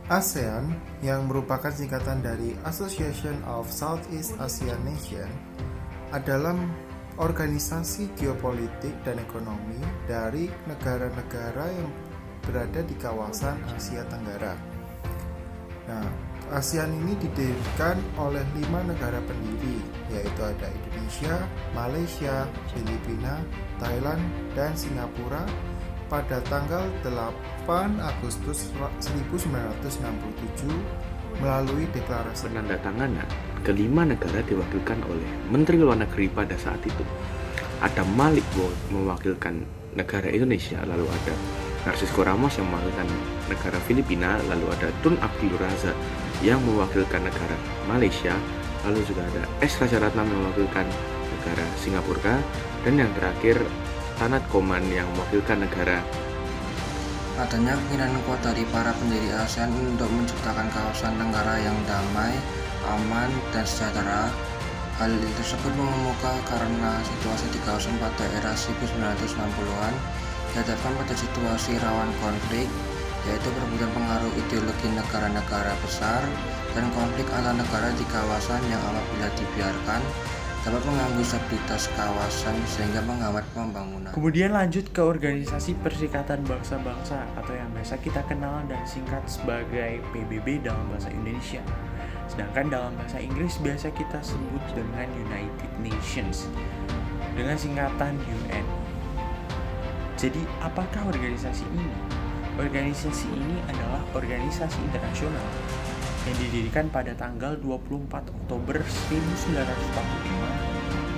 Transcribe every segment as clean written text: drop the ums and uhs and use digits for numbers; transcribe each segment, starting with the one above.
ASEAN, yang merupakan singkatan dari Association of Southeast Asian Nations, adalah organisasi geopolitik dan ekonomi dari negara-negara yang berada di kawasan Asia Tenggara. Nah, ASEAN ini didirikan oleh 5 negara pendiri, yaitu ada Indonesia, Malaysia, Filipina, Thailand, dan Singapura pada tanggal 8 Agustus 1967 melalui deklarasi. Penandatanganan kelima negara diwakilkan oleh Menteri Luar Negeri pada saat itu. Ada Malik Ward mewakilkan negara Indonesia, lalu ada Narcisco Ramos yang mewakilkan negara Filipina, lalu ada Tun Abdul Razak yang mewakilkan negara Malaysia, lalu juga ada S. Rajaratnam yang mewakilkan negara Singapura, dan yang terakhir Tanat Koman yang mewakilkan negara. Adanya keinginan kuat dari para pendiri ASEAN untuk menciptakan kawasan tenggara yang damai, aman, dan sejahtera. Hal tersebut mengemuka karena situasi di kawasan pada era 1960-an dihadapkan pada situasi rawan konflik, yaitu perebutan pengaruh ideologi negara-negara besar dan konflik antar negara di kawasan yang apabila dibiarkan dapat mengganggu stabilitas kawasan sehingga menghambat pembangunan. Kemudian lanjut ke Organisasi Perserikatan Bangsa-Bangsa atau yang biasa kita kenal dan singkat sebagai PBB dalam bahasa Indonesia. Sedangkan dalam bahasa Inggris biasa kita sebut dengan United Nations dengan singkatan UN. Jadi apakah organisasi ini? Organisasi ini adalah organisasi internasional yang didirikan pada tanggal 24 Oktober 1945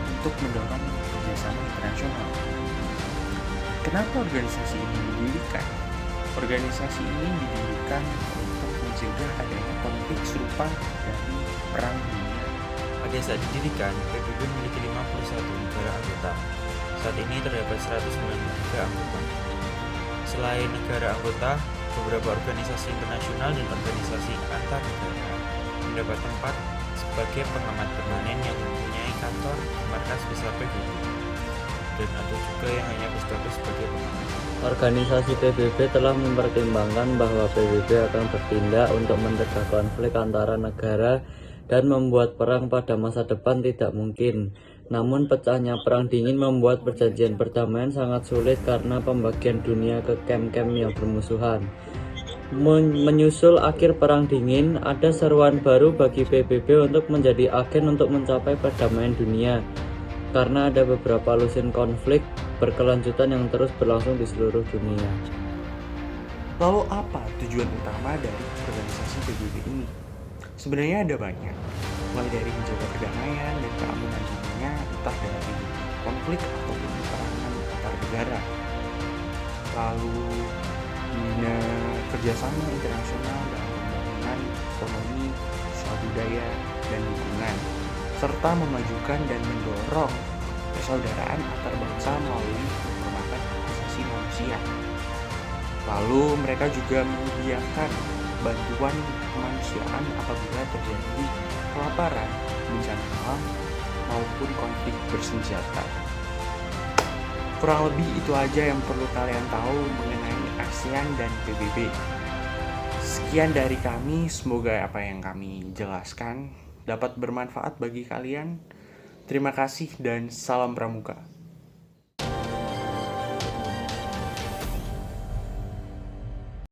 untuk mendorong kerjasama internasional. Kenapa organisasi ini didirikan? Organisasi ini didirikan untuk mencegah adanya konflik serupa dari Perang Dunia. Pada saat didirikan, PBB memiliki 51 negara anggota. Saat ini terdapat 193 anggota. Selain negara anggota, beberapa organisasi internasional dan organisasi antar negara mendapat tempat sebagai pengamat permanen yang mempunyai kantor di markas besar PBB, dan ada juga yang hanya berstatus sebagai pengamat. Organisasi PBB telah mempertimbangkan bahwa PBB akan bertindak untuk mencegah konflik antara negara dan membuat perang pada masa depan tidak mungkin. Namun pecahnya perang dingin membuat perjanjian perdamaian sangat sulit karena pembagian dunia ke kem-kem yang bermusuhan. Menyusul akhir perang dingin, ada seruan baru bagi PBB untuk menjadi agen untuk mencapai perdamaian dunia. Karena ada beberapa lusin konflik berkelanjutan yang terus berlangsung di seluruh dunia. Lalu apa tujuan utama dari organisasi PBB ini? Sebenarnya ada banyak, mulai dari menjaga perdamaian dan keamanan dunia, entah dari konflik ataupun peperangan antar negara. Lalu membina kerjasama internasional dalam pembangunan ekonomi, sosial budaya, dan lingkungan, serta memajukan dan mendorong persaudaraan antar bangsa melalui penghormatan hak asasi manusia. Lalu mereka juga menyediakan bantuan kemanusiaan apabila terjadi kelaparan, bencana alam, maupun konflik bersenjata. Kurang lebih itu aja yang perlu kalian tahu mengenai ASEAN dan PBB. Sekian dari kami, semoga apa yang kami jelaskan dapat bermanfaat bagi kalian. Terima kasih dan salam pramuka.